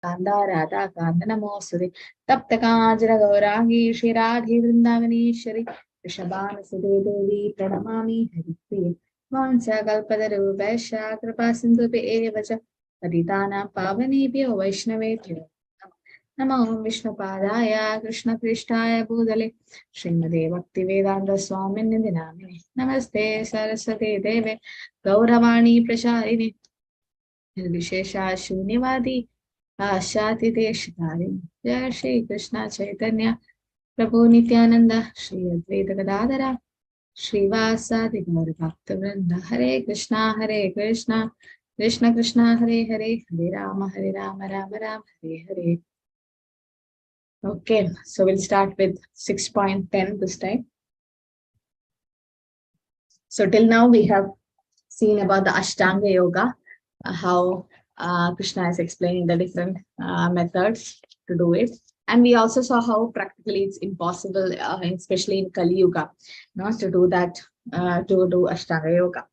Kanda Radha Kanda Namosuri Tapta Kanjana Gauragi Shri Radhe Vrindavaneshwari Rishabhana Sudhe Devi Pranamami Haripriya Vancha Kalpadaru Vaishya Kripa Sindhupi Evacha Paditana Pavanebhyo Vaishnavebhyo Namo Vishnu Padaya Krishna Krishnaya Bhudale Srimade Bhakti Vedanta Swami Nidinamine Namaste Saraswati Deve Gauravani Prasharini Nirvishesha Shunyavadi Ashati Deshitari Jai Shri Krishna Chaitanya Prabhu Nityananda Shri Advaita Gadadhara Shri Vasadi Gaura Bhakta Vrinda Hare Krishna Krishna Krishna Hare Hare Hare Rama Rama Rama Hare Hare. Okay, so we'll start with 6.10 this time. So till now we have seen about the Ashtanga Yoga, how Krishna is explaining the different methods to do it. And we also saw how practically it's impossible, especially in Kali Yuga, to do that, to do Ashtanga Yoga.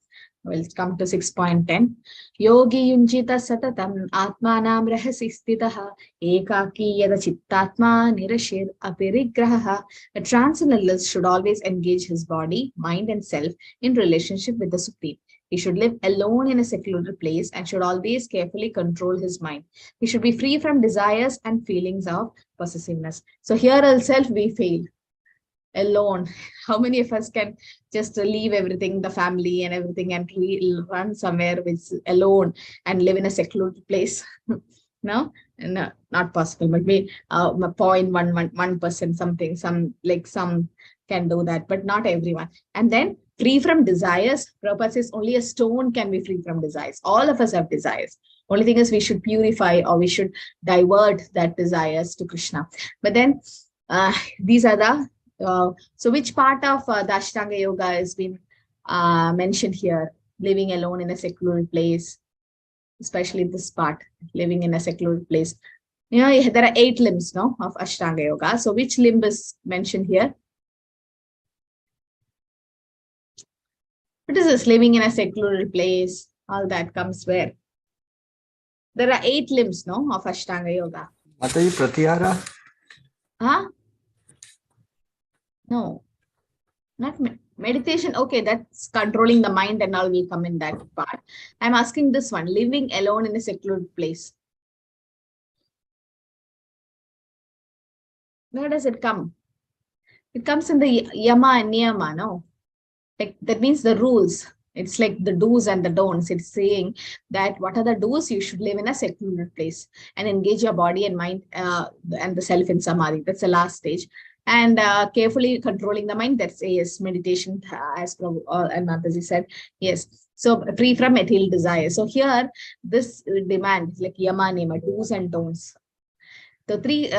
We'll come to 6.10. Yogi yunjita satatam atmanam rahasi stitaha ekaki yada chittatma nirashir apirigraha. A transcendentalist should always engage his body, mind and self in relationship with the Supreme. He should live alone in a secluded place and should always carefully control his mind. He should be free from desires and feelings of possessiveness. So here itself we fail. Alone. How many of us can just leave everything, the family and everything, and run somewhere with alone and live in a secluded place? No, not possible. But we 0.1% something, some can do that, but not everyone. And then free from desires. Prabhupada says only a stone can be free from desires. All of us have desires. Only thing is we should purify, or we should divert that desires to Krishna. But then these are the so which part of the Ashtanga Yoga has been mentioned here? Living alone in a secluded place, especially this part, living in a secluded place. There are 8 limbs, no, of Ashtanga Yoga. So which limb is mentioned here? What is this? Living in a secluded place. All that comes where? There are 8 limbs, no, of Ashtanga Yoga. Mataji Pratyahara? Huh? No, not meditation. Okay, that's controlling the mind and all will come in that part. I'm asking this one, living alone in a secluded place. Where does it come? It comes in the yama and niyama, no? Like that means the rules. It's like the do's and the don'ts. It's saying that what are the do's? You should live in a secluded place and engage your body and mind and the self in samadhi. That's the last stage. And carefully controlling the mind, that's yes, meditation, as and Mataji said, yes. So free from material desire. So here, this demand, like yama, niyama, do's and don'ts. The 3,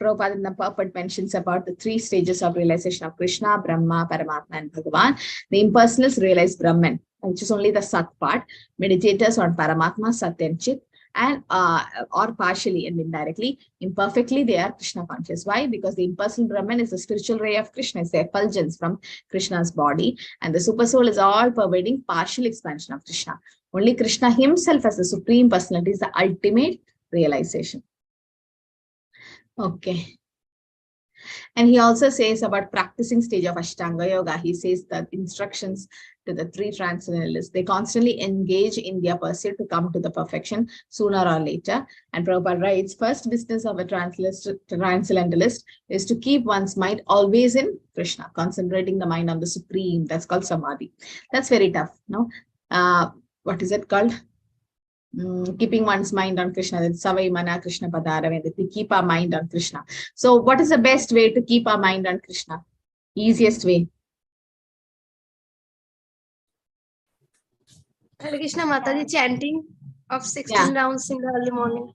Prabhupada in the purport mentions about the 3 stages of realization of Krishna, Brahma, Paramatma, and Bhagavan. The impersonalists realize Brahman, which is only the Sat part. Meditators on Paramatma, Sat and Chit, and or partially and indirectly, imperfectly, they are Krishna conscious. Why? Because the impersonal Brahman is the spiritual ray of Krishna, it's the effulgence from Krishna's body, and the super soul is all pervading partial expansion of Krishna. Only Krishna himself as the supreme personality is the ultimate realization. Okay. And he also says about practicing stage of Ashtanga Yoga. He says that instructions to the 3 transcendentalists, they constantly engage in their pursuit to come to the perfection sooner or later. And Prabhupada writes, first business of a transcendentalist is to keep one's mind always in Krishna, concentrating the mind on the Supreme. That's called Samadhi. That's very tough, no? What is it called? Keeping one's mind on Krishna. That's Savai Mana Krishna Padara, that we keep our mind on Krishna. So what is the best way to keep our mind on Krishna? Easiest way. Hare Krishna Mataji, chanting of 16 rounds in the early morning.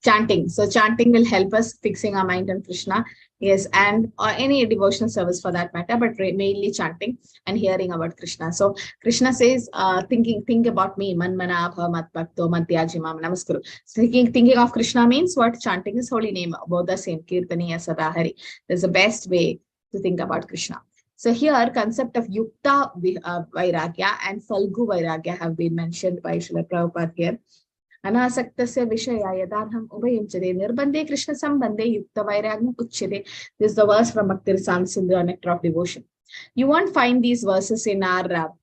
Chanting. So chanting will help us fixing our mind on Krishna. Yes, and or any devotional service for that matter, but mainly chanting and hearing about Krishna. So Krishna says, think about me, manmana bhava mat bhakto madhyajimam namaskuru. So thinking of Krishna means what? Chanting his holy name, both the same, kirtaniya sadahari. There's the best way to think about Krishna. So here, concept of Yukta Vairagya and Falgu Vairagya have been mentioned by Srila Prabhupada here. Anasaktasya Vishaya Yadarham Ubayunchade Nirbande Krishna Sambande Yukta Vairagam Uchchade. This is the verse from Bhakti Rasamrita Sindhu, Nectar of Devotion. You won't find these verses in our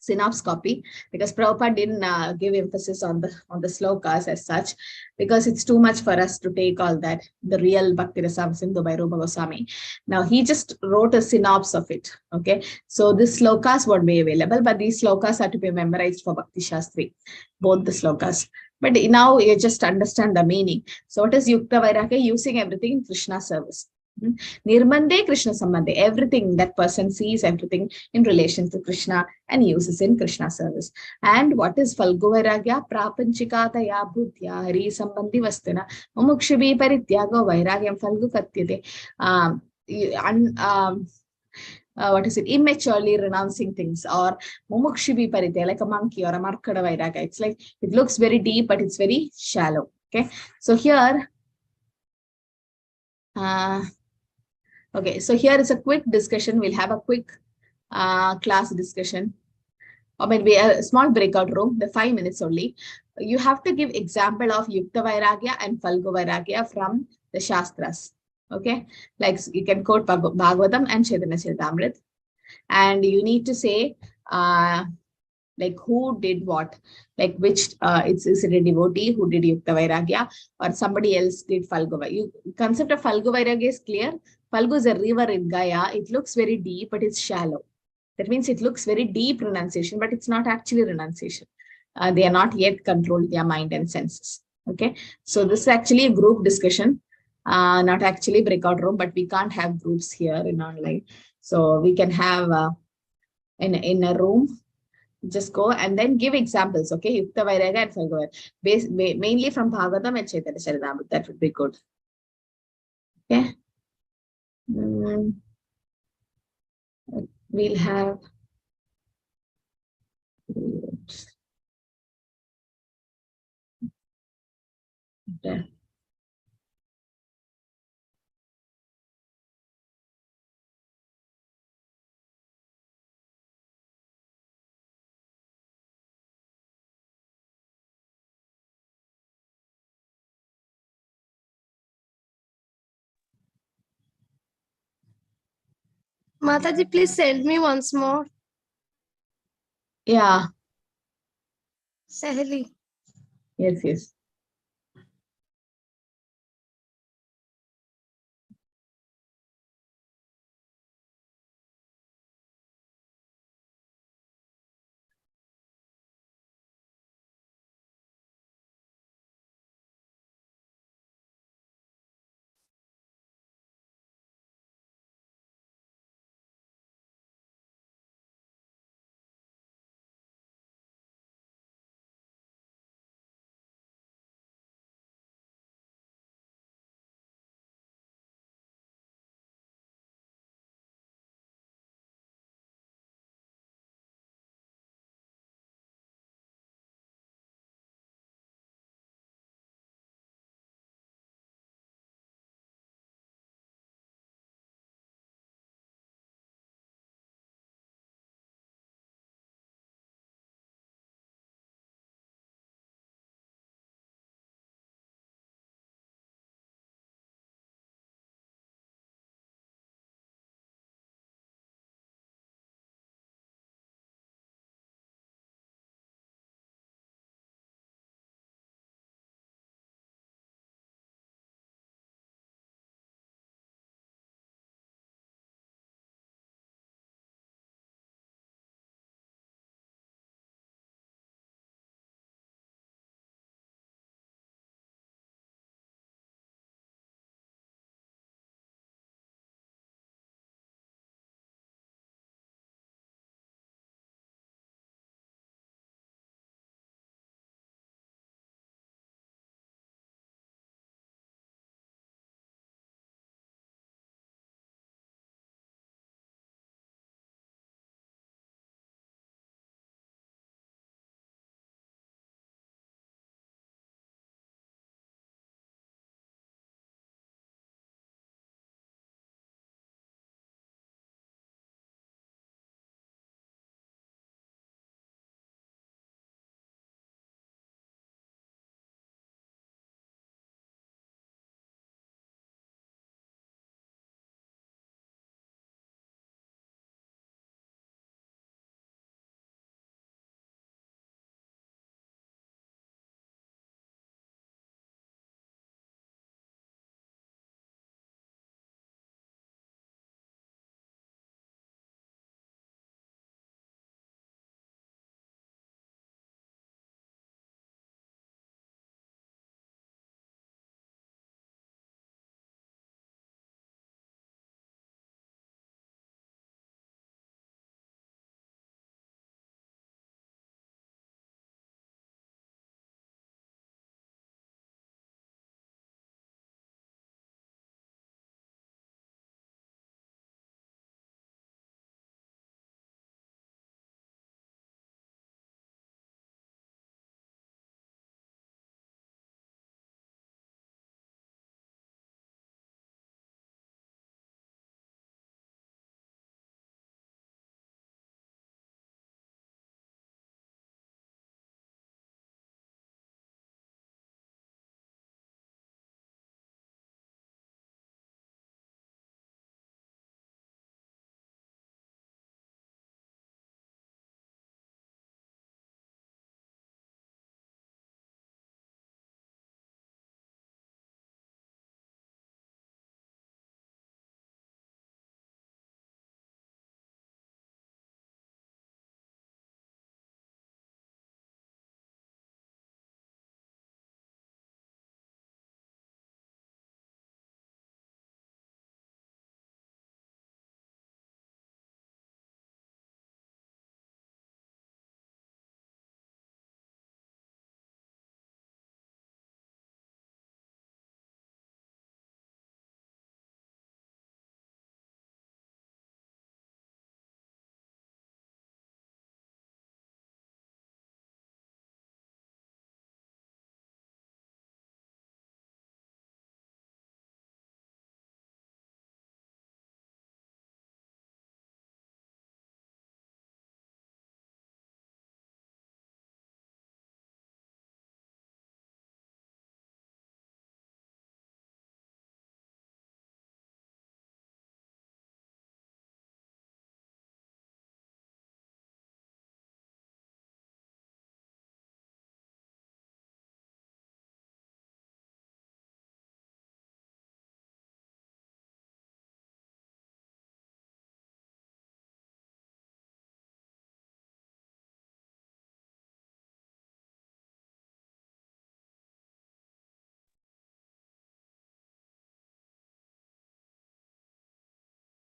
synopsis copy because Prabhupada didn't give emphasis on the slokas as such, because it's too much for us to take all that, the real Bhakti Rasamrita Sindhu by Rupa Goswami. Now he just wrote a synopsis of it. Okay, so the slokas won't be available, but these slokas are to be memorized for Bhakti Shastri, both the slokas. But now you just understand the meaning. So what is Yukta Vairagya? Using everything in Krishna service. Nirmande Krishna Sambandhe, everything that person sees, everything in relation to Krishna and uses in Krishna service. And what is Falgu Vairagya? Prapanchikataya Bhutya Hari Sambandhi Vastuna Mumukshibi Parityago Vairagyam Falgu Katyate. What is it? Immaturely renouncing things, or Mumukshibi Paritya, like a monkey or a Markada Vairagya. It's like, it looks very deep, but it's very shallow. Okay. So here, okay, so here is a quick discussion. We'll have a quick class discussion. Or maybe a small breakout room, the 5 minutes only. You have to give example of Yukta Vairagya and Falgu Vairagya from the Shastras. Okay, like you can quote Bhagavatam and Chaitanya Charitamrita. And you need to say, like who did what, like which, is it a devotee who did Yukta Vairagya or somebody else did Falgu Vairagya. Concept of Falgu Vairagya is clear. Falgu is a river in Gaya. It looks very deep, but it's shallow. That means it looks very deep renunciation, but it's not actually renunciation. They are not yet controlled their mind and senses. Okay, so this is actually a group discussion, not actually breakout room, but we can't have groups here in online. So we can have in a room. Just go and then give examples. Okay, Yukta Vairagya and Falgu Vairagya, mainly from Bhagavatam and Chaitanya Charitamrita. That would be good. Okay. We'll have. Okay. Mataji, please send me once more. Yeah. Sahili. Yes, yes.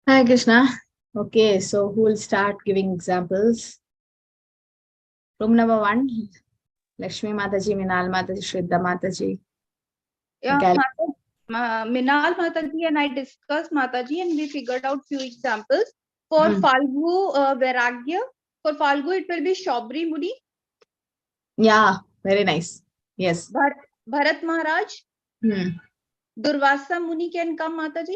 Hi Krishna. Okay, so who will start giving examples? Room number 1, Lakshmi Mataji, Minal Mataji, Shraddha Mataji. Yeah, Okay. Minal Mataji and I discussed Mataji and we figured out few examples. For Falgu Vairagya, for Falgu it will be Shabri Muni. Yeah, very nice. Yes. Bharat Maharaj. Hmm. Durvasa Muni can come, Mataji?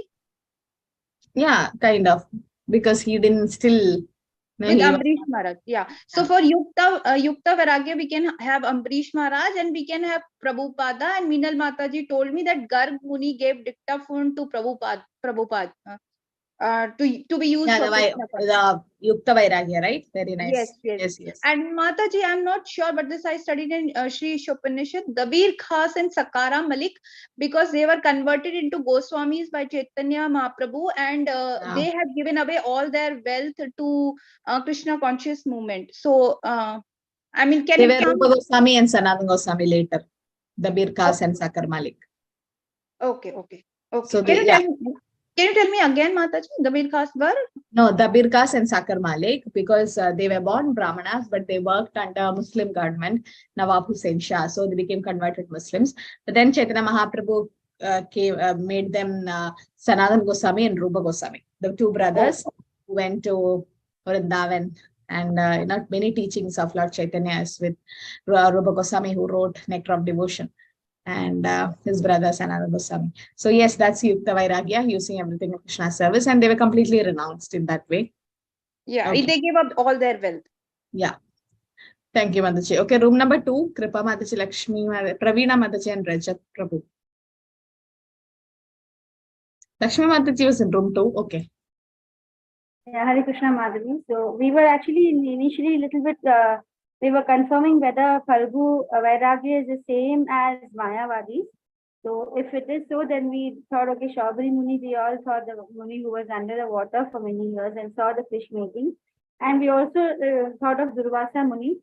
Yeah, kind of. Because he didn't still... With Ambrish Maharaj, yeah. So for Yukta Vairagya, we can have Ambrish Maharaj and we can have Prabhupada. And Minal Mataji told me that Garg Muni gave dictaphone to Prabhupada to be used for the Yukta Vairagya, right? Very nice. Yes. And Mataji, I'm not sure, but this I studied in Sri Shopanishad, Dabir Khas and Sakara Malik, because they were converted into Goswamis by Chaitanya Mahaprabhu, and they have given away all their wealth to Krishna conscious movement. So, I mean, can they it were come? Rupa Goswami and Sanatana Goswami later. Dabir Khas and Sakar Malik. Okay. So can you tell me again, Mataji, Dabir Khas were? No, Dabir Khas and Sakar Malik, because they were born Brahmanas, but they worked under Muslim government, Nawab Hussain Shah. So they became converted Muslims. But then Chaitanya Mahaprabhu made them Sanatana Goswami and Rupa Goswami, the two brothers who went to Vrindavan. And not many teachings of Lord Chaitanya is with Rupa Goswami, who wrote Nectar of Devotion, and his brother Sanatana Goswami. So yes, that's Yukta Vairagya, using everything in Krishna's service, and they were completely renounced in that way. Yeah, okay. They gave up all their wealth. Yeah. Thank you, Mataji. Okay, room number 2, Kripa Mataji, Lakshmi, Praveena Mataji, and Rajat Prabhu. Lakshmi Mataji was in room 2. Okay. Yeah, Hare Krishna Madhavi. So we were actually initially a little bit, we were confirming whether Falgu Vairagya is the same as Mayavadi. So if it is so, then we thought, okay, Shabri Muni, we all thought the Muni who was under the water for many years and saw the fish making. And we also thought of Durvasa Muni.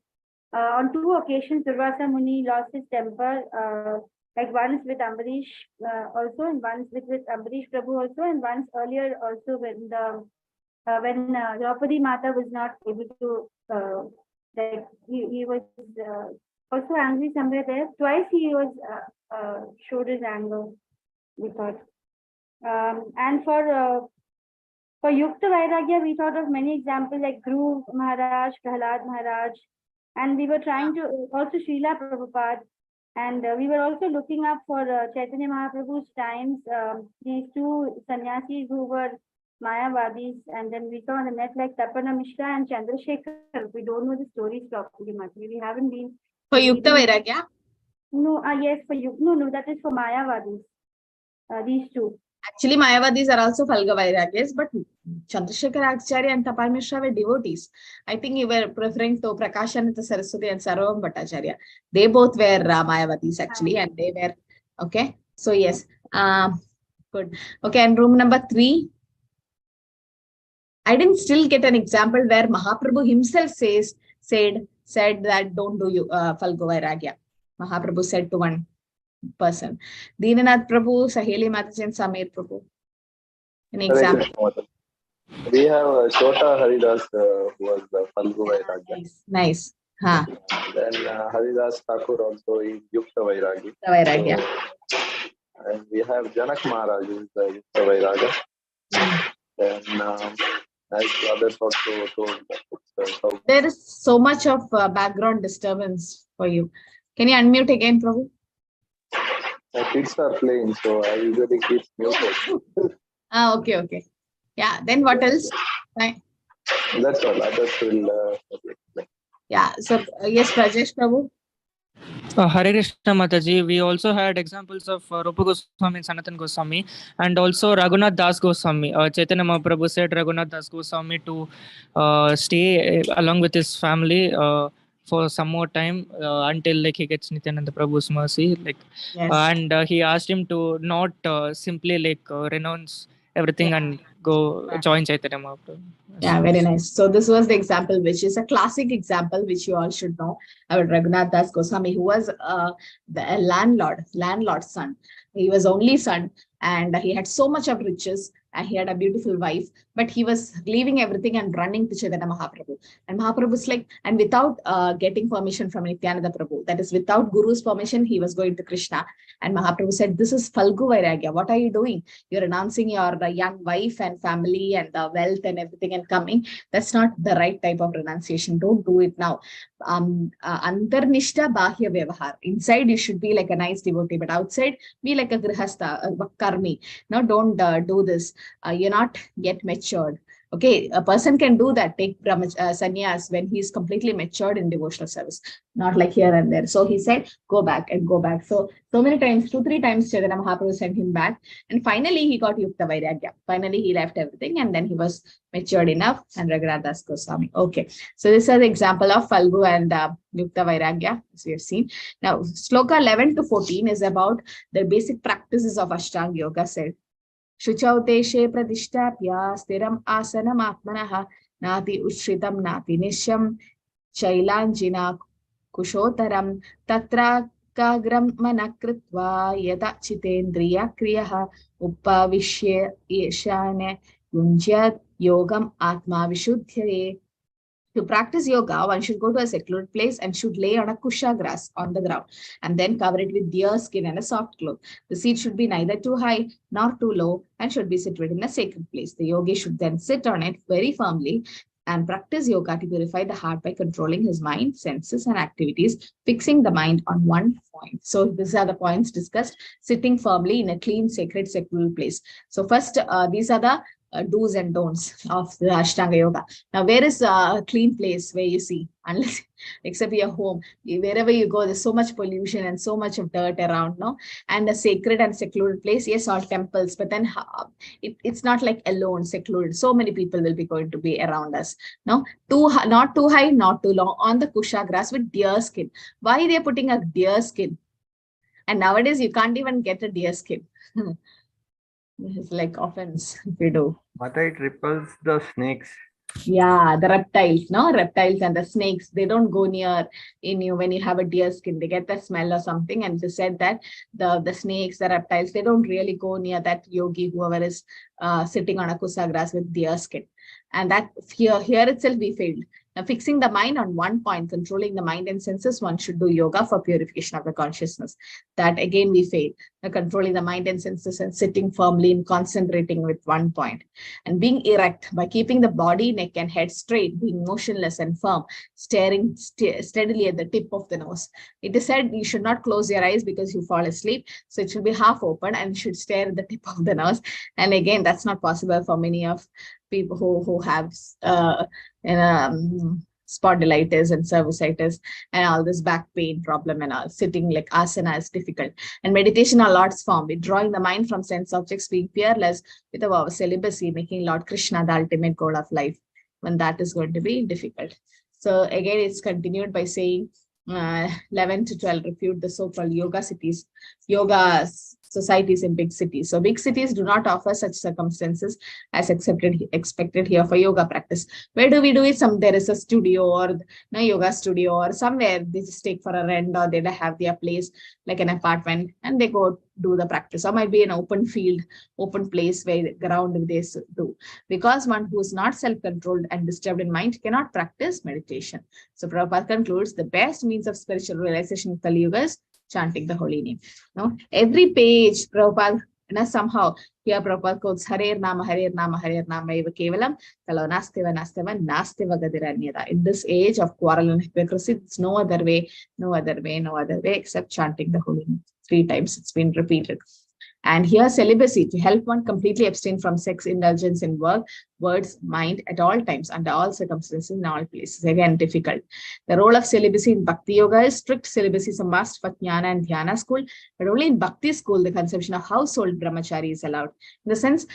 On 2 occasions, Durvasa Muni lost his temper, like once with Ambarish also, and once with Ambarish Prabhu also, and once earlier also when Draupadi Mata was not able to, like he was also angry somewhere there. Twice he was showed his anger, we thought. And for Yukta Vairagya, we thought of many examples like Dhruv Maharaj, Prahlad Maharaj, and we were trying to also Srila Prabhupada, and we were also looking up for Chaitanya Mahaprabhu's times, these 2 sannyasis who were Mayavadis, and then we saw on the net like Tapana Mishra and Chandrasekhar. We don't know the stories properly much. We haven't been. For Yukta Vairagya? No, yes, for you. No, that is for Mayavadis. These 2. Actually, Mayavadis are also Falga Vairagyas, but Chandrasekhar Acharya and Tapal Mishra were devotees. I think you were referring to Prakashanita Saraswati and Sarvam Bhattacharya. They both were Mayavadis actually, and they were, okay. So yes, good. Okay, and room number 3. I didn't still get an example where Mahaprabhu himself said that don't do Falgu Vairagya. Mahaprabhu said to one person. Deenanath Prabhu, Saheli Mataji, and Samir Prabhu. An example. We have Chota Haridas, who was the Falgu Vairagya. Nice. Then Haridas Thakur also is Yukta Vairagya. Vairagya. So, and we have Janak Maharaj, who is the Yukta Vairagya. Then as others also told. There is so much of background disturbance for you. Can you unmute again, Prabhu? My kids are playing, so I usually keep muted. Okay. Yeah, then what else? That's all. Others will explain. Yeah, so yes, Rajesh Prabhu. Hare Krishna Mataji, we also had examples of Rupa Goswami and Sanatana Goswami, and also Raghunath Das Goswami. Chaitanya Mahaprabhu said Raghunath Das Goswami to stay along with his family for some more time until like he gets Nityananda Prabhu's mercy. And he asked him to not simply renounce everything and go join Chaitanya Mahaprabhu. Yeah, very nice. So this was the example, which is a classic example, which you all should know about Raghunath Das Goswami, who was the landlord's son. He was only son, and he had so much of riches, and he had a beautiful wife, but he was leaving everything and running to Chaitanya Mahaprabhu. And Mahaprabhu was like, and without getting permission from Nityananda Prabhu, that is without Guru's permission, he was going to Krishna. And Mahaprabhu said, this is Falgu Vairagya. What are you doing? You're renouncing your young wife and family and the wealth and everything and coming. That's not the right type of renunciation. Don't do it now. Antarnishta Bahya Vyavahar. Inside, you should be like a nice devotee, but outside, be like a grihastha, a karmi. No, don't do this. You're not yet matured. Okay, a person can do that, take sannyas when he's completely matured in devotional service, not like here and there. So he said, go back and go back. So many times, 2-3 times, Chaitanya Mahaprabhu sent him back. And finally, he got Yukta Vairagya. Finally, he left everything and then he was matured enough. And Raghunath Das Goswami. Okay, so this is the example of Falgu and Yukta Vairagya, as we have seen. Now, Sloka 11 to 14 is about the basic practices of Ashtanga Yoga said. Shuchau teshe pradishtapya stiram asanam atmanah nati ushritam nati nishyam chailanjina kushotaram tatra kagram manakritva yata chitendriya kriyaha upavishya yeshane yunjyat yogam atma vishuddhyaye. To practice yoga, one should go to a secluded place and should lay on a kusha grass on the ground and then cover it with deer skin and a soft cloth. The seat should be neither too high nor too low and should be situated in a sacred place. The yogi should then sit on it very firmly and practice yoga to purify the heart by controlling his mind, senses, and activities, fixing the mind on one point. So these are the points discussed, sitting firmly in a clean, sacred, secluded place. So first, these are the do's and don'ts of the Ashtanga Yoga. Now, where is a clean place where you see, unless except your home, wherever you go, there's so much pollution and so much of dirt around, no? And a sacred and secluded place, yes, all temples, but then it's not like alone, secluded. So many people will be going to be around us, no? Not too high, not too long, on the kusha grass with deer skin. Why they're putting a deer skin? And nowadays you can't even get a deer skin. It's like offense if you do. But it repels the snakes. Yeah, the reptiles, no? Reptiles and the snakes, they don't go near in you when you have a deer skin. They get the smell or something. And they said that the snakes, the reptiles, they don't really go near that yogi, whoever is sitting on a kusa grass with deer skin. And that here itself we failed. Now, fixing the mind on one point, controlling the mind and senses, one should do yoga for purification of the consciousness. That again we failed. Now, controlling the mind and senses and sitting firmly and concentrating with one point. And being erect by keeping the body, neck and head straight, being motionless and firm, staring steadily at the tip of the nose. It is said you should not close your eyes because you fall asleep. So it should be half open and you should stare at the tip of the nose. And again, that's not possible for many of people who have spondylitis and cervicitis and all this back pain problem and all. Sitting like asana is difficult. And meditation are Lord's form, withdrawing the mind from sense objects, being fearless with a vow of celibacy, making Lord Krishna the ultimate goal of life, when that is going to be difficult. So again, it's continued by saying 11 to 12 refute the so-called yoga societies in big cities. So big cities do not offer such circumstances as expected here for yoga practice. Where do we do it? There is a studio or no yoga studio or somewhere they just take for a rent, or they have their place like an apartment and they go do the practice, or might be an open field, open place where the ground they do. Because one who is not self-controlled and disturbed in mind cannot practice meditation. So Prabhupada concludes the best means of spiritual realization in Kali Yuga is chanting the holy name. No, every page Prabhupada, somehow here Prabhupada quotes Harer Nama Eva Kevalam Kalo Nastiva Gadiranyada. In this age of quarrel and hypocrisy, it's no other way except chanting the holy name. 3 times it's been repeated. And here celibacy, to help one completely abstain from sex indulgence in work, words, mind at all times, under all circumstances, in all places. Again, difficult. The role of celibacy in Bhakti Yoga is strict celibacy is a must for Jnana and Dhyana school, but only in Bhakti school, the conception of household brahmachari is allowed. In the sense,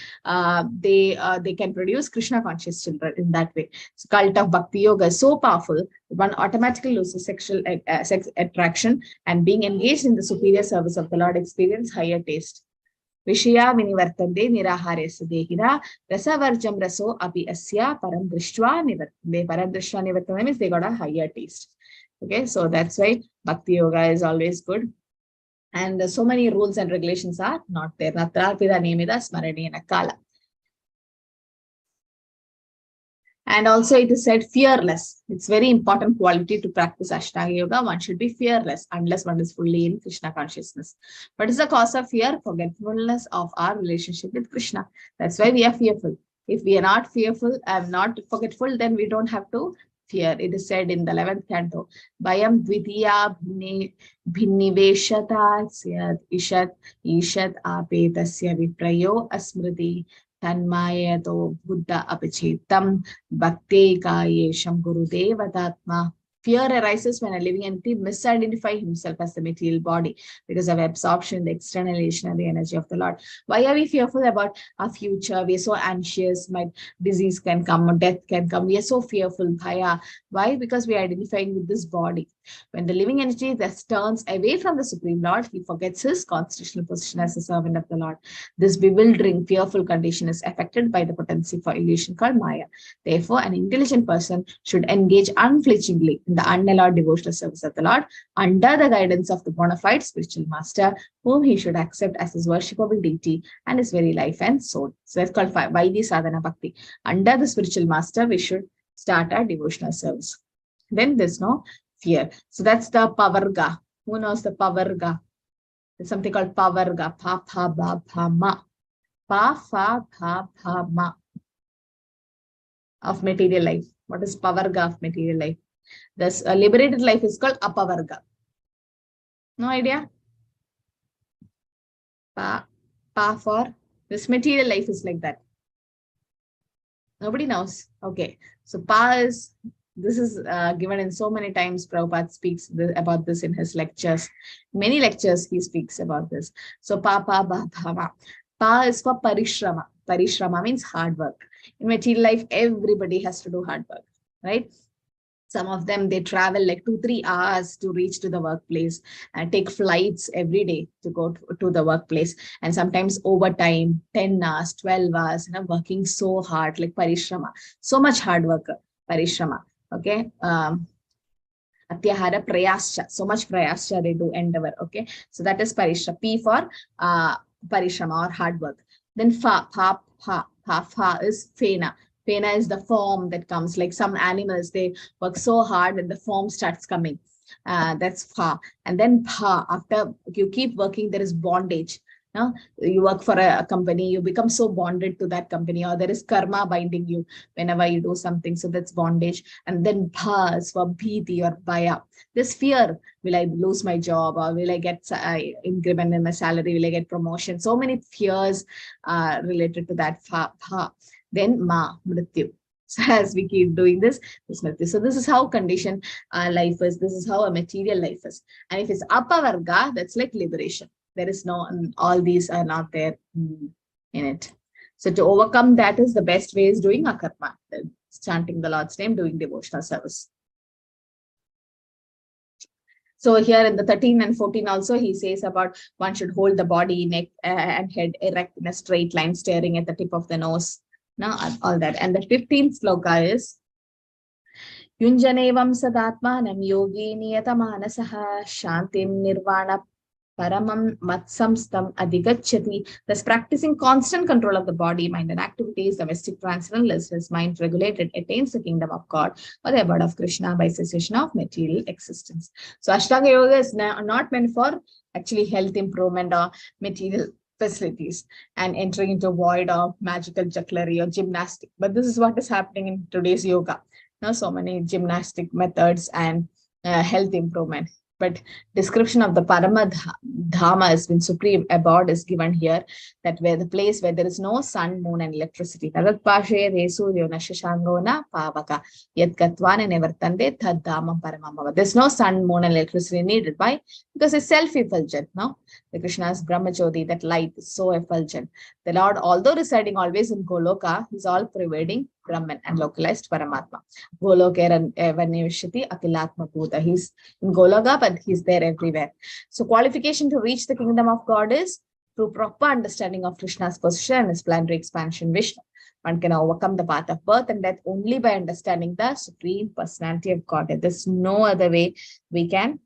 they can produce Krishna conscious children in that way. So cult of Bhakti Yoga is so powerful, one automatically loses sexual sex attraction, and being engaged in the superior service of the Lord experience higher taste. Vishaya vinivartande nirahare sadehira rasavarjam raso api asya param drishtva nivartande. Param drishtva nivartande means they got a higher taste. Okay, so that's why Bhakti Yoga is always good. And so many rules and regulations are not there. Natrarpida Niyamida Smaranena Kala. And also it is said fearless. It's very important quality to practice Ashtanga Yoga. One should be fearless unless one is fully in Krishna consciousness. What is the cause of fear? Forgetfulness of our relationship with Krishna. That's why we are fearful. If we are not fearful and not forgetful, then we don't have to fear. It is said in the 11th canto, Bhayam Dvitiya Bhinniveshata Syad Ishat Apetasya Viprayo Asmriti Tanmayato Buddha Apichetam Bhakti Kayesham Gurudevatatma. Fear arises when a living entity misidentifies himself as the material body because of absorption, the externalization of the energy of the Lord. Why are we fearful about our future? We are so anxious. My disease can come, death can come. We are so fearful. Bhaya. Why? Because we are identifying with this body. When the living entity that turns away from the Supreme Lord, he forgets his constitutional position as a servant of the Lord. This bewildering, fearful condition is affected by the potency for illusion called Maya. Therefore, an intelligent person should engage unflinchingly in the unalloyed devotional service of the Lord under the guidance of the bona fide spiritual master, whom he should accept as his worshipable deity and his very life and soul. So that's called Vaidhi Sadhana Bhakti. Under the spiritual master, we should start our devotional service. Then there's no fear. So that's the Pavarga. Who knows the Pavarga? There's something called Pavarga. Pa, pa, ba, pa, ma. Pa, fa, pa, pa, ma. Of material life. What is Pavarga of material life? This liberated life is called Apavarga. No idea? Pa for this material life is like that. Nobody knows. Okay. So Pa is, this is given in so many times. Prabhupada speaks about this in his lectures. Many lectures he speaks about this. So Pa, pa, ba, pa, ma. Pa is for Parishrama. Parishrama means hard work. In material life, everybody has to do hard work, right? Some of them, they travel like 2-3 hours to reach to the workplace and take flights every day to go to the workplace. And sometimes overtime, 10 hours, 12 hours, working so hard, like Parishrama. So much hard work, Parishrama. Okay. Atyahara Prayascha. So much Prayascha they do, endeavor. Okay. So that is Parishrama. P for Parishrama or hard work. Then Fa is Fena. Pena is the form that comes, like some animals, they work so hard and the form starts coming. That's Fa. And then Pa, after you keep working, there is bondage. No? You work for a company, you become so bonded to that company, or there is karma binding you whenever you do something. So that's bondage. And then Pa is for Bhiti or Bhaya. This fear, will I lose my job, or will I get increment in my salary, will I get promotion? So many fears related to that Pa. Then Ma, Mrityu. So as we keep doing this Mrityu. So this is how conditioned life is. This is how a material life is. And if it's Apavarga, that's like liberation. There is no, all these are not there in it. So to overcome that is the best way is doing akarma, chanting the Lord's name, doing devotional service. So here in the 13 and 14 also, he says about one should hold the body, neck and head erect in a straight line, staring at the tip of the nose. Now, all that. And the 15th sloka is Yunjanevam sadatmanam yogi niyatamaanasaha shantim nirvana paramam matsamstam adhigacchati. Thus, practicing constant control of the body, mind, and activities, domestic transcendentalist mind regulated, attains the kingdom of God or the abode of Krishna by cessation of material existence. So, Ashtanga Yoga is not meant for actually health improvement or material facilities and entering into void of magical jugglery or gymnastic. But this is what is happening in today's yoga. Now, so many gymnastic methods and health improvement. But description of the Paramadhama has been supreme abode is given here, that where the place where there is no sun, moon, and electricity. There's no sun, moon, and electricity needed. Why? Because it's self-effulgent. No? The Krishna's Brahmajyoti, that light is so effulgent. The Lord, although residing always in Goloka, is all pervading Brahman and localized Paramatma. Golokera Vanivishati Akilatma Bhuta. He's in Goloka, but he's there everywhere. So qualification to reach the kingdom of God is through proper understanding of Krishna's position and his planetary expansion Vishnu. One can overcome the path of birth and death only by understanding the supreme personality of God. There's no other way we can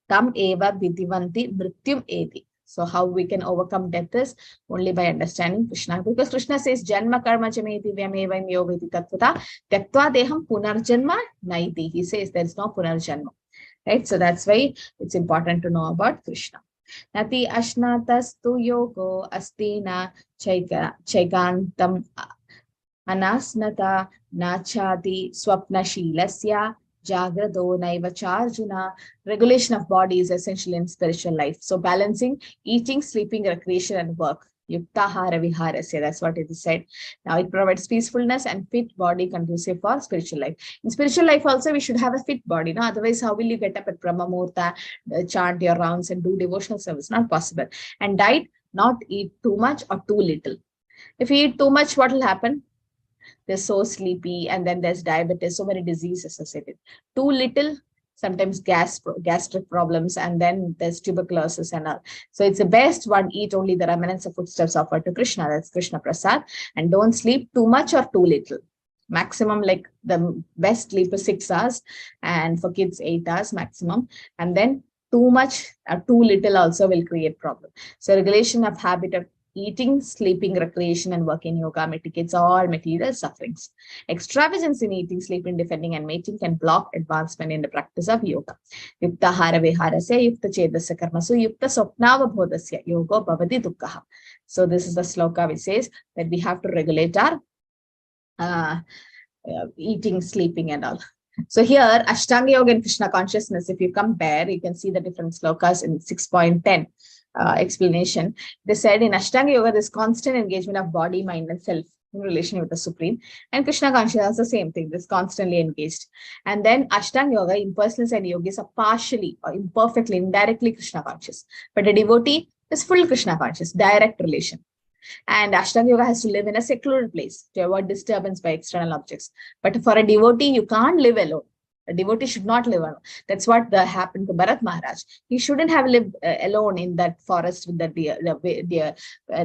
Tam eva vidhivanti mrityum eti. So how we can overcome death is only by understanding Krishna. Because Krishna says, Janma karma chameti vyameva yogiti tattvata tyaktva deham punarjanma naiti. He says there is no punarjanma. Right? So that's why it's important to know about Krishna. Nati ashnatastu yogo astina chaikantam anasnata nachati swapnashilasya jagrado naiva charjuna. Regulation of body is essential in spiritual life. So balancing eating, sleeping, recreation, and work. Yuktahara viharasya. That's what it is said. Now it provides peacefulness and fit body conducive for spiritual life. In spiritual life also, we should have a fit body. No? Otherwise, how will you get up at Brahma Muhurta, chant your rounds and do devotional service? Not possible. And diet, not eat too much or too little. If you eat too much, what will happen? They're so sleepy, and then there's diabetes, so many diseases associated. Too little, sometimes gastric problems, and then there's tuberculosis and all. So it's the best one, eat only the remnants of footsteps offered to Krishna. That's Krishna Prasad. And don't sleep too much or too little. Maximum, like the best sleep is 6 hours, and for kids 8 hours maximum. And then too much or too little also will create problem. So regulation of habit of eating, sleeping, recreation, and working yoga mitigates all material sufferings. Extravagance in eating, sleeping, defending, and mating can block advancement in the practice of yoga. Yukta hara viharasya, yukta chedasya karmasu, yukta swapnava bodhasya, yoga bhavati dukkha. So this is the sloka which says that we have to regulate our eating, sleeping, and all. So here, Ashtanga Yoga and Krishna consciousness, if you compare, you can see the different slokas in 6.10. Explanation. They said in Ashtanga Yoga, there's constant engagement of body, mind, and self in relation with the Supreme. And Krishna consciousness, the same thing, this constantly engaged. And then Ashtanga Yoga, impersonalists and yogis are partially or imperfectly, indirectly Krishna conscious. But a devotee is full Krishna conscious, direct relation. And Ashtanga Yoga has to live in a secluded place to avoid disturbance by external objects. But for a devotee, you can't live alone. A devotee should not live alone. That's what happened to Bharat Maharaj. He shouldn't have lived alone in that forest with the deer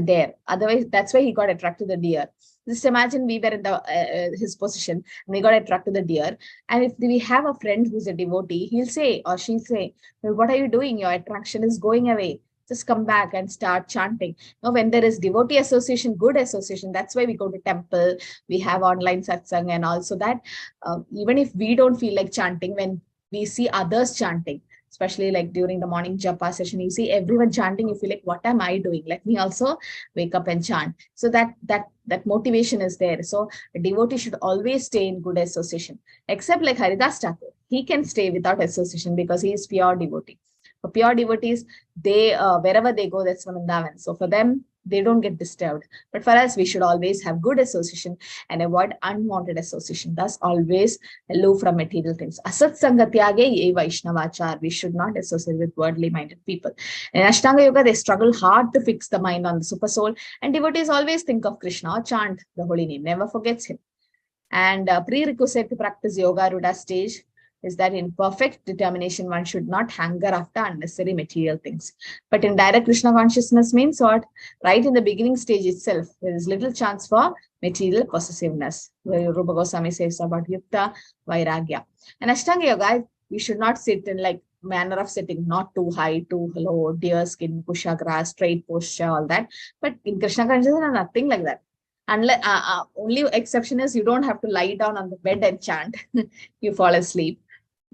there. Otherwise, that's why he got attracted to the deer. Just imagine we were in his position and we got attracted to the deer. And if we have a friend who's a devotee, he'll say or she'll say, well, what are you doing? Your attraction is going away. Just come back and start chanting. Now, when there is devotee association, good association, that's why we go to temple, we have online satsang, and also that even if we don't feel like chanting, when we see others chanting, especially like during the morning japa session, you see everyone chanting, you feel like, what am I doing? Let me also wake up and chant. So that motivation is there. So a devotee should always stay in good association, except like Haridas Thakur. He can stay without association because he is pure devotee. For pure devotees, they wherever they go, that's Vrindavan. So for them, they don't get disturbed. But for us, we should always have good association and avoid unwanted association. Thus, always aloof from material things. Asat sangatyage ye vaishnavachar. We should not associate with worldly minded people. In Ashtanga Yoga, they struggle hard to fix the mind on the super soul. And devotees always think of Krishna or chant the holy name, never forgets him. And prerequisite to practice yoga Ruda stage is that in perfect determination, one should not hanker after unnecessary material things. But in direct Krishna consciousness means what? Right in the beginning stage itself, there is little chance for material possessiveness. Rupa Goswami says about Yukta Vairagya. And Ashtanga Yoga, we should not sit in like manner of sitting, not too high, too low, deer skin, kushagra, straight posture, all that. But in Krishna consciousness, nothing like that. Unless, only exception is you don't have to lie down on the bed and chant. You fall asleep.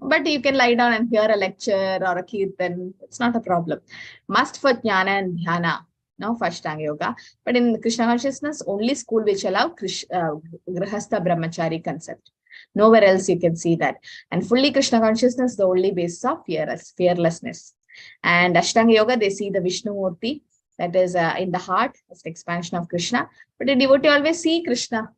But you can lie down and hear a lecture or a kirtan. It's not a problem. Must for jnana and dhyana, no, for Ashtanga Yoga. But in Krishna consciousness, only school which allow Grihastha Brahmachari concept. Nowhere else you can see that. And fully Krishna consciousness, the only basis of fearlessness. And Ashtanga Yoga, they see the Vishnu Murti, that is in the heart, it's the expansion of Krishna. But a devotee always see Krishna.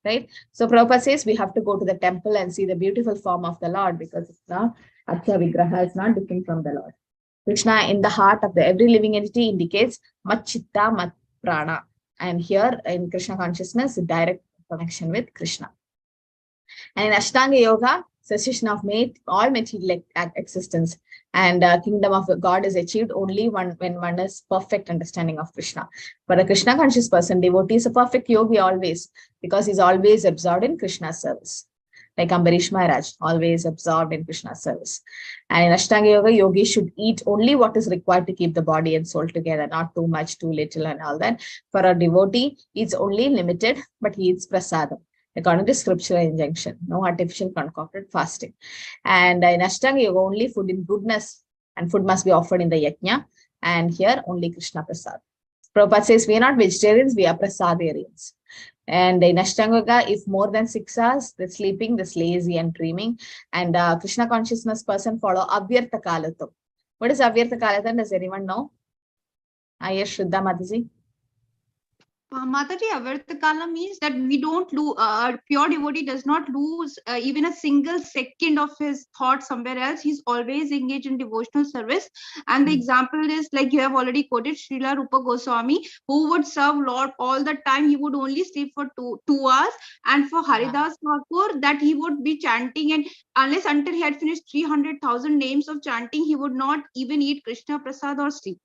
Right? So Prabhupada says we have to go to the temple and see the beautiful form of the Lord because it's not Acha Vigraha, is not different from the Lord. Krishna in the heart of every living entity indicates Mat Chitta Mat Prana. And here in Krishna consciousness, direct connection with Krishna. And in Ashtanga Yoga, cessation of all material existence and kingdom of God is achieved only when one is perfect understanding of Krishna. For a Krishna conscious person, devotee is a perfect yogi always because he's always absorbed in Krishna's service. like Ambarish Maharaj, always absorbed in Krishna's service. And in Ashtanga Yoga, yogis should eat only what is required to keep the body and soul together, not too much, too little, and all that. For a devotee, it's only limited, but he eats prasadam, according to scriptural injunction, no artificial concocted fasting. And in Ashtanga Yoga, only food in goodness, and food must be offered in the yajna. And here, only Krishna prasad. Prabhupada says, we are not vegetarians, we are prasadarians. And in Ashtanga Yoga, if more than 6 hours, they're sleeping, they're lazy and dreaming. And Krishna consciousness person follow Avyartha Kalatam. What is Avyartha Kalatam? Does anyone know? Yes, Shraddha Mataji. Mataji, Avarta Kala means that we don't lose, pure devotee does not lose even a single second of his thought somewhere else. He's always engaged in devotional service. And the example is, like you have already quoted, Srila Rupa Goswami, who would serve Lord all the time. He would only sleep for two hours. And for Haridas Thakur, that he would be chanting, and until he had finished 300,000 names of chanting, he would not even eat Krishna Prasad or sleep.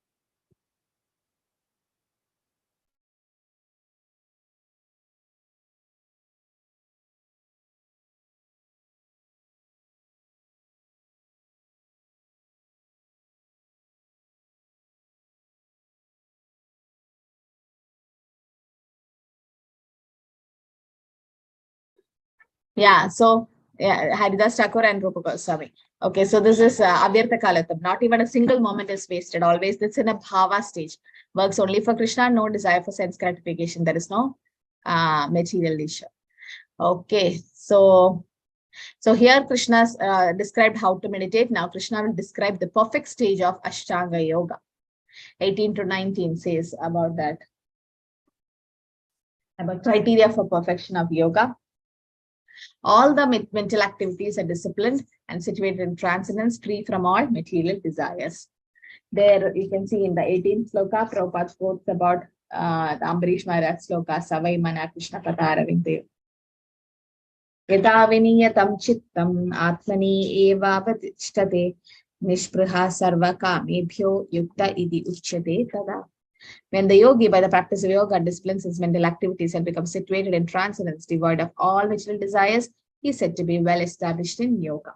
Yeah, so Haridas Thakur and Rupa Goswami. Okay, so this is Avyartha Kalatam. Not even a single moment is wasted. Always it's in a bhava stage. Works only for Krishna, no desire for sense gratification. There is no material leisure. Okay, so here Krishna's described how to meditate. Now Krishna will describe the perfect stage of Ashtanga Yoga. 18 to 19 says about that. About criteria for perfection of yoga. All the mental activities are disciplined and situated in transcendence, free from all material desires. There you can see in the 18th sloka, Prabhupada quotes about the Ambarish Maharaj sloka, Savai Mana Krishna Kataravindev. Yataviniyatam chittam atmani eva vatistate nishpraha sarva kamebhyo yukta idi uchyate tada. When the yogi, by the practice of yoga, disciplines his mental activities and becomes situated in transcendence, devoid of all material desires, he is said to be well established in yoga.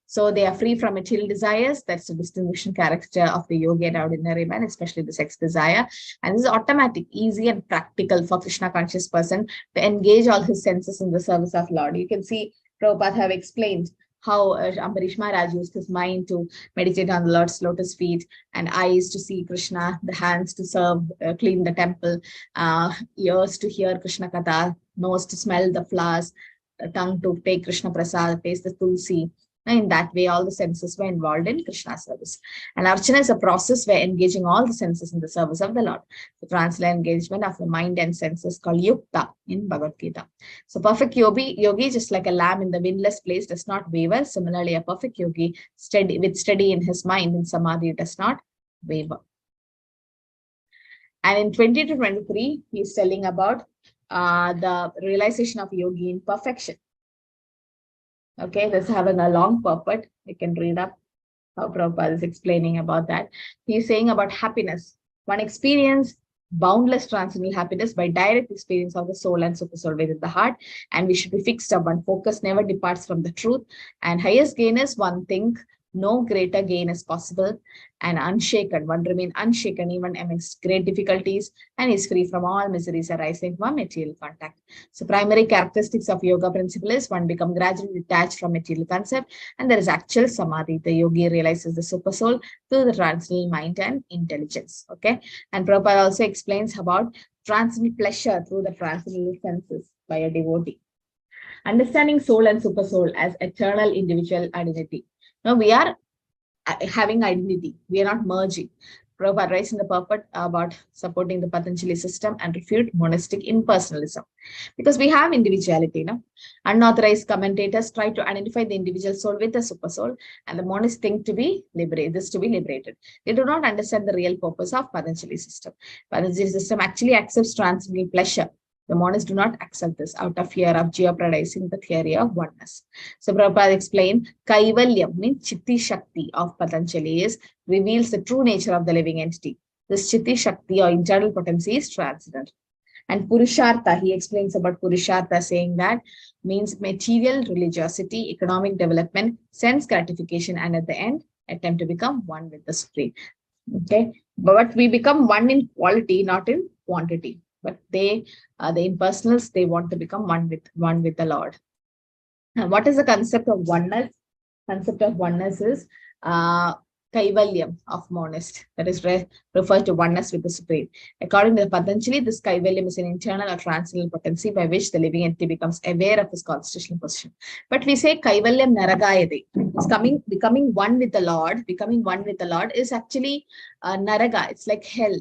So they are free from material desires. That's the distinguishing character of the yogi and ordinary man, especially the sex desire. And this is automatic, easy, and practical for Krishna conscious person to engage all his senses in the service of Lord. You can see Prabhupada have explained how Ambarish Maharaj used his mind to meditate on the Lord's lotus feet, and eyes to see Krishna, the hands to serve, clean the temple, ears to hear Krishna Katha, nose to smell the flowers, tongue to take Krishna Prasad, taste the Tulsi. In that way, all the senses were involved in Krishna service. And Archana is a process where engaging all the senses in the service of the Lord. The transcendental engagement of the mind and senses called Yukta in Bhagavad Gita. So perfect yogi, just like a lamb in the windless place, does not waver. Similarly, a perfect yogi, steady in his mind in Samadhi, does not waver. And in 20 to 23, he is telling about the realization of yogi in perfection. Okay, this is having a long purport. You can read up how Prabhupada is explaining about that. He's saying about happiness. One experience boundless transcendental happiness by direct experience of the soul and super soul within the heart. And we should be fixed up. One focus never departs from the truth. And highest gain is one thing. No greater gain is possible, and unshaken. One remain unshaken even amidst great difficulties, and is free from all miseries arising from material contact. So primary characteristics of yoga principle is one become gradually detached from material concept, and there is actual samadhi. The yogi realizes the super soul through the transcendental mind and intelligence. Okay, and Prabhupada also explains about transcendental pleasure through the transcendental senses by a devotee. Understanding soul and super soul as eternal individual identity. Now we are having identity. We are not merging. Prabhupada writes in the purport about supporting the Patanjali system and refute monastic impersonalism. Because we have individuality. No? Unauthorized commentators try to identify the individual soul with the super soul, and the monists think to be liberated. They do not understand the real purpose of Patanjali system. Patanjali system actually accepts transcendental pleasure. The monists do not accept this out of fear of jeopardizing the theory of oneness. So Prabhupada explained, Kaivalyam means Chitti Shakti of Patanjali reveals the true nature of the living entity. This Chitti Shakti or internal potency is transcendental. And Purushartha, he explains about Purushartha, saying that means material religiosity, economic development, sense gratification, and at the end, attempt to become one with the Supreme. Okay, but we become one in quality, not in quantity. But the impersonals, they want to become one with the Lord. And what is the concept of oneness? Concept of oneness is kaivalyam of monist, that is referred to oneness with the Supreme. According to the Patanjali, this kaivalyam is an internal or transcendental potency by which the living entity becomes aware of his constitutional position. But we say kaivalyam naragayade. It's becoming one with the Lord. Becoming one with the Lord is actually naraga. It's like hell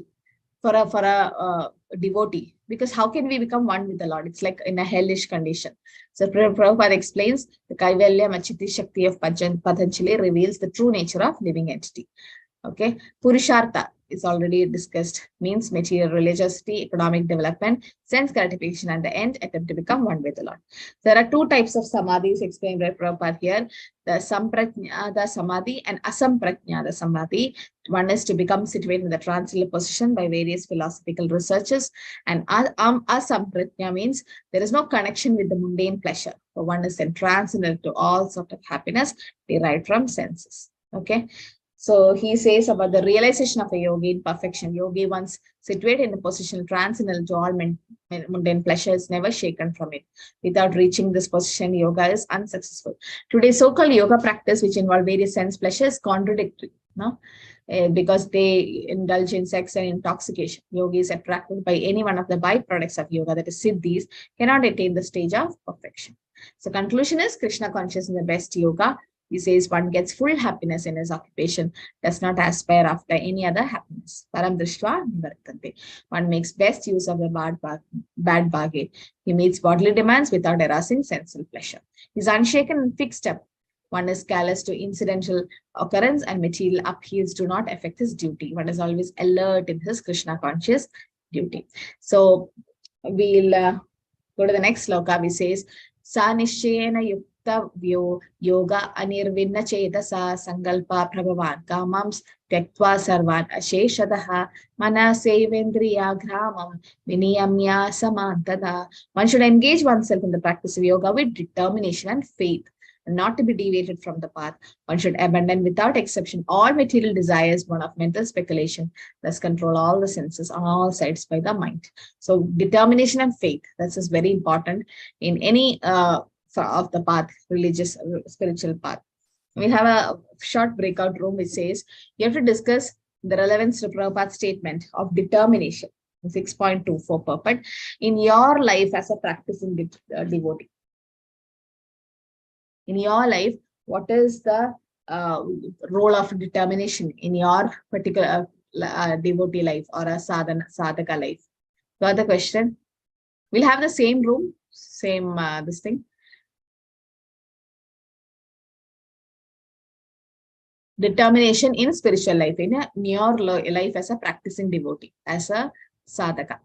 for a devotee, because how can we become one with the Lord? It's like in a hellish condition. So Prabhupada explains the Kaivalya Machiti Shakti of Patanjali reveals the true nature of living entity. Okay, Purushartha is already discussed, means material religiosity, economic development, sense gratification, and the end, attempt to become one with the Lord. There are two types of samadhis explained by Prabhupada here: the Samprajnada Samadhi and Asamprajnada Samadhi. One is to become situated in the transcendental position by various philosophical researches, and Asamprajna means there is no connection with the mundane pleasure. So one is then transcendental to all sort of happiness derived from senses. Okay. So he says about the realization of a yogi in perfection. Yogi, once situated in the position transcendental to all mundane pleasure, is never shaken from it. Without reaching this position, yoga is unsuccessful. Today's so-called yoga practice, which involve various sense pleasures, is contradictory, no? Because they indulge in sex and intoxication. Yogis attracted by any one of the byproducts of yoga, that is siddhis, cannot attain the stage of perfection. So conclusion is Krishna consciousness is the best yoga. He says one gets full happiness in his occupation, does not aspire after any other happiness. Param drishva nivartante. One makes best use of the bad bargain. He meets bodily demands without arousing sensual pleasure. He is unshaken and fixed up. One is callous to incidental occurrence, and material upheavals do not affect his duty. One is always alert in his Krishna conscious duty. So we'll go to the next sloka, which says, Sa nishchayena yukta yoga anirvinna chetasa sankalpa prabhavan kamams tyaktva sarvan asheshadaha manasevendriya gramam viniyamya samantada. One should engage oneself in the practice of yoga with determination and faith, and not to be deviated from the path. One should abandon without exception all material desires born of mental speculation, thus control all the senses on all sides by the mind. So determination and faith, this is very important in any of the path, religious, spiritual path. We have a short breakout room which says you have to discuss the relevance to Prabhupada's statement of determination, 6.2 for purport, in your life as a practicing devotee. In your life, what is the role of determination in your particular devotee life or a sadhaka life? Got the question? We'll have the same room, same this thing. Determination in spiritual life, in your life as a practicing devotee, as a sadhaka.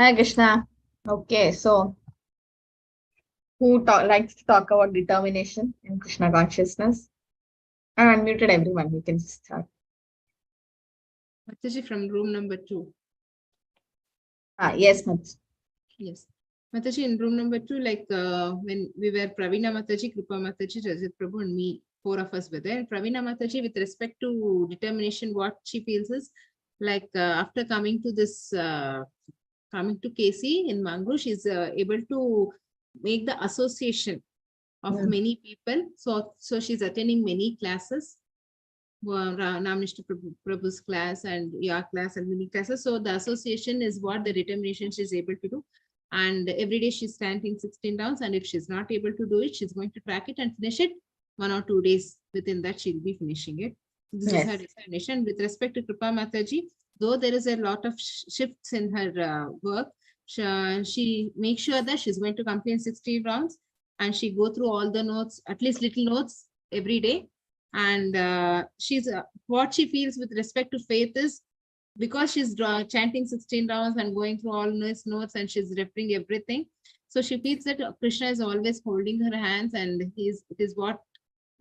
Hi, Krishna. Okay, so who likes to talk about determination in Krishna consciousness? I unmuted everyone. You can start. Mataji from room number 2. Yes, Mataji. Yes. Mataji, in room number 2, like when we were Pravina Mataji, Kripa Mataji, Rajat Prabhu, and me, 4 of us were there. And Pravina Mataji, with respect to determination, what she feels is like after coming to this, coming to KC in Mangalore, she's able to make the association of many people. So she's attending many classes. Namnishta Prabhu's class and your class and many classes. So the association is what the determination she's able to do. And every day she's chanting 16 rounds. And if she's not able to do it, she's going to track it and finish it 1 or 2 days. Within that, she'll be finishing it. This is her determination. With respect to Kripa Mataji, though there is a lot of shifts in her work, she makes sure that she's going to complete 60 rounds and she go through all the notes, at least little notes every day. And she's what she feels with respect to faith is because she's chanting 16 rounds and going through all these notes and she's referring everything. So she feels that Krishna is always holding her hands and it is what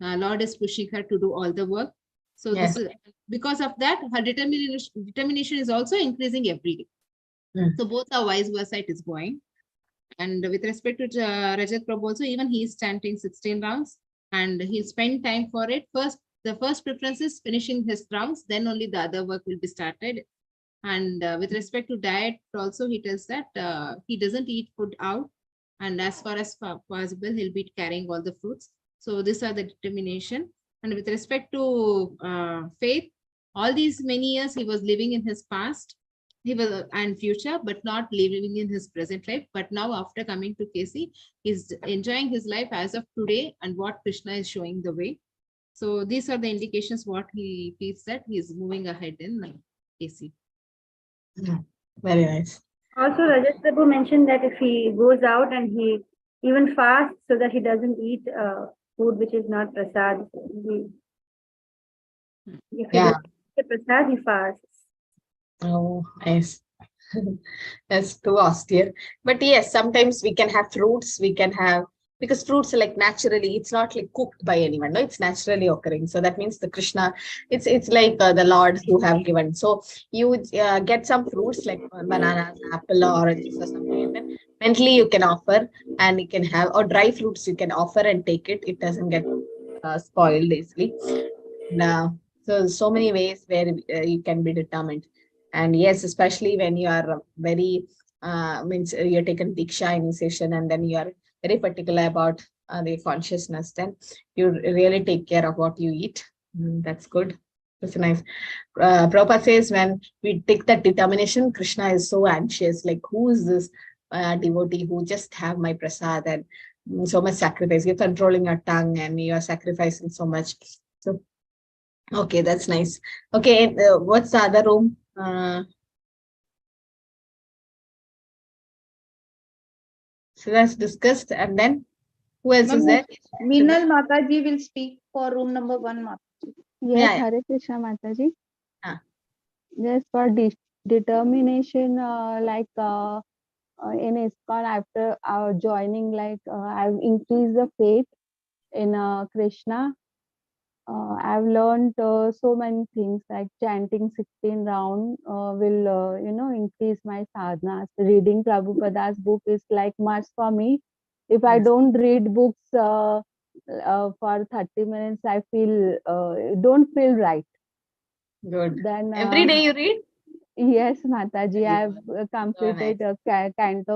Lord is pushing her to do all the work. So this is, because of that, her determination is also increasing every day. So both are vice versa it is going. And with respect to Rajat Prabhu also, even he is chanting 16 rounds and he'll spend time for it. The first preference is finishing his rounds, then only the other work will be started. And with respect to diet also, he tells that he doesn't eat food out. And as far as possible, he'll be carrying all the fruits. So these are the determination. And with respect to faith, all these many years he was living in his past and future, but not living in his present life. But now after coming to KC, he's enjoying his life as of today and what Krishna is showing the way. So these are the indications what he feels that he's moving ahead in KC. Very nice. Also, Rajat Prabhu mentioned that if he goes out and he even fasts so that he doesn't eat food which is not prasad, if he doesn't eat prasad, he fasts. Oh, nice. That's too austere. But yes, sometimes we can have fruits, we can have, because fruits are like naturally, it's not like cooked by anyone, no, it's naturally occurring. So that means the Krishna, it's like the Lord who have given. So you get some fruits like bananas, apple, oranges or something, and then mentally you can offer and you can have, or dry fruits you can offer and take it. It doesn't get spoiled easily. Now, so many ways where you can be determined. And yes, especially when you are very, means you're taken Diksha initiation and then you are very particular about the consciousness, then you really take care of what you eat. That's good. That's nice. Prabhupada says when we take that determination, Krishna is so anxious, like who is this devotee who just have my prasad and so much sacrifice. You're controlling your tongue and you are sacrificing so much. So, okay, that's nice. Okay, what's the other room? So that's discussed, and then who else is there? Meenal Mataji will speak for room number 1. Mataji. Yes, Hare Krishna Mataji. Yes, for determination, like in ISKCON, after joining, like I've increased the faith in Krishna. I've learned so many things, like chanting 16 round will, increase my sadhanas. Reading Prabhupada's book is like much for me. If I don't read books for 30 minutes, I feel don't feel right. Good. Then every day you read? Yes, Mataji. I've completed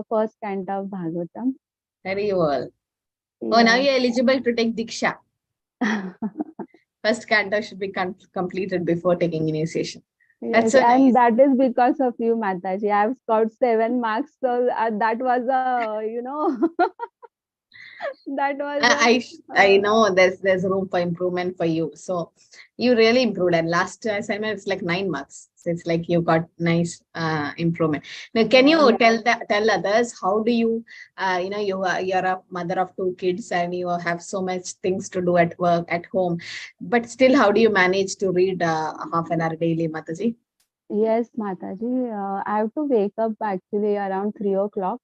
first canto of Bhagavatam. Very well. Oh, now you're eligible to take Diksha. First canto should be completed before taking initiation. Yes, That's so and nice. that is because of you, Mataji. I've scored 7 marks, so that was that was. I know there's room for improvement for you. So you really improved. And last assignment it's like 9 marks. So it's like you got nice improvement. Now, can you tell others how do you you're a mother of 2 kids and you have so much things to do at work, at home, but still how do you manage to read half an hour daily, Mataji? Yes, Mataji. I have to wake up actually around 3 o'clock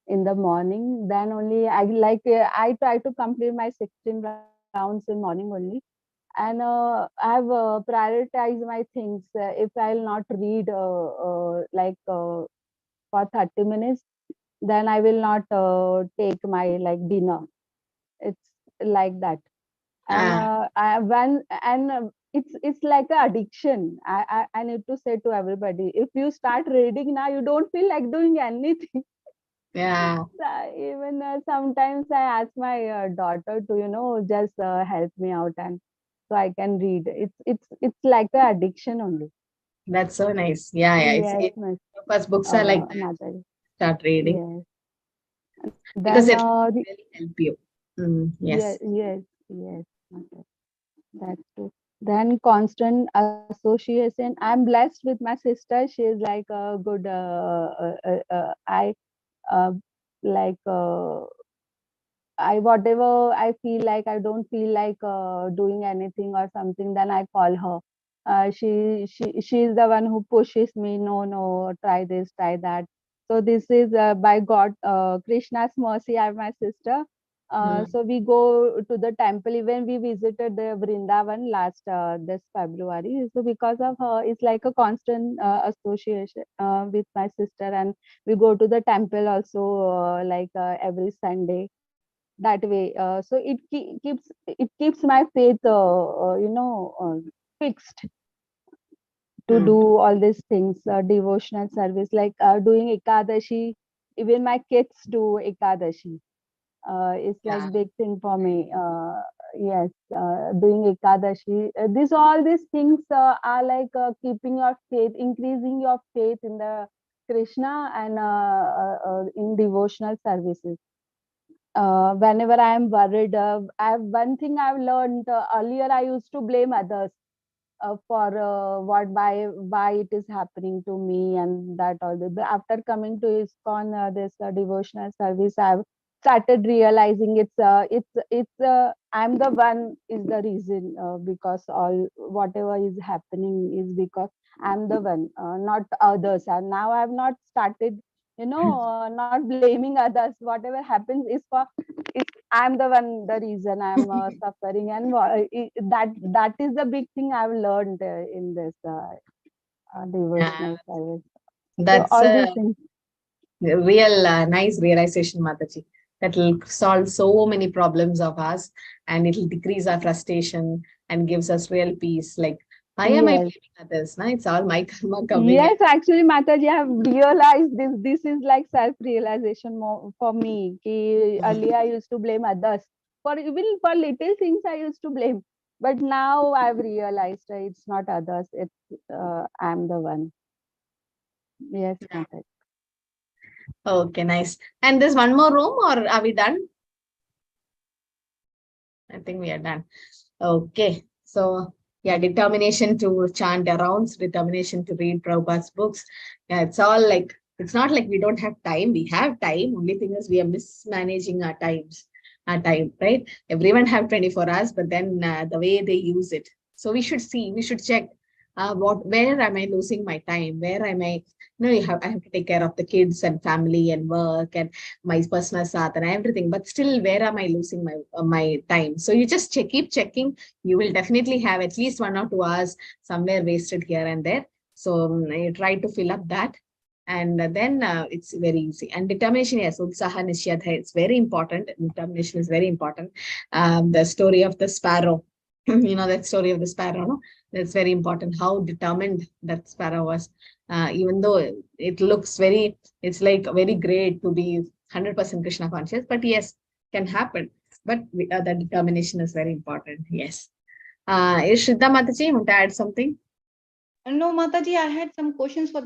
in the morning. Then only I try to complete my 16 rounds in morning only. And I have prioritized my things. If I'll not read for 30 minutes, then I will not take my dinner. It's like that. And it's like an addiction. I need to say to everybody, if you start reading now, you don't feel like doing anything. Yeah. Even sometimes I ask my daughter to just help me out, and so I can read. It's like an addiction only. That's so nice. Yeah, Yes, first books are like that. Mataji. Start reading. Yes. Because Then it will really help you. Yes. yes, Mataji. That's true. Then constant association. I'm blessed with my sister. She is like a good. I uh, like. I whatever I feel like, I don't feel like doing anything or something, then I call her. She is the one who pushes me. No, try this, try that. So this is by God, Krishna's mercy. I have my sister. So we go to the temple. Even we visited the Vrindavan last this February. So because of her, it's like a constant association with my sister, and we go to the temple also every Sunday that way. So it keeps my faith fixed to do all these things, devotional service, like doing ekadashi. Even my kids do ekadashi. It's like big thing for me. Yes, doing ekadashi, all these things are like keeping your faith, increasing your faith in the Krishna, and in devotional services. Whenever I am worried, one thing I've learned, earlier I used to blame others for why it is happening to me, and that all. But after coming to ISKCON, this devotional service, I've started realizing I'm the one is the reason, because all whatever is happening is because I'm the one, not others. And now I've not started, not blaming others. Whatever happens is for, I'm the one, the reason I'm suffering, and that is the big thing I've learned in this devotional service. That's so all these things. Real nice realization, Mataji. That will solve so many problems of us, and it will decrease our frustration and gives us real peace. Like, why am I blaming others? No, it's all my karma coming. Yes, actually, Mataji, I have realized this. This is like self-realization for me. Earlier, I used to blame others even for little things. I used to blame, but now I've realized it's not others. It's I'm the one. Yes, Mataji. Okay, nice. And there's one more room, or are we done? I think we are done. Okay. So yeah, determination to chant around, determination to read Prabhupada's books. Yeah, it's all like, it's not like we don't have time. We have time. Only thing is we are mismanaging our time, right? Everyone have 24 hours, but then the way they use it. So we should check where am I losing my time? Where am I? I have to take care of the kids and family and work and my personal saath and everything. But still, where am I losing my time? So you just keep checking. You will definitely have at least 1 or 2 hours somewhere wasted here and there. So you try to fill up that. And then it's very easy. And determination, yes, utsaha nishyadha, it's very important. Determination is very important. The story of the sparrow, that story of the sparrow, no? That's very important, how determined that sparrow was. Even though it looks it's like very great to be 100% Krishna conscious, but yes, can happen. But the determination is very important. Yes. Is Shraddha Mataji, want to add something? No, Mataji, I had some questions for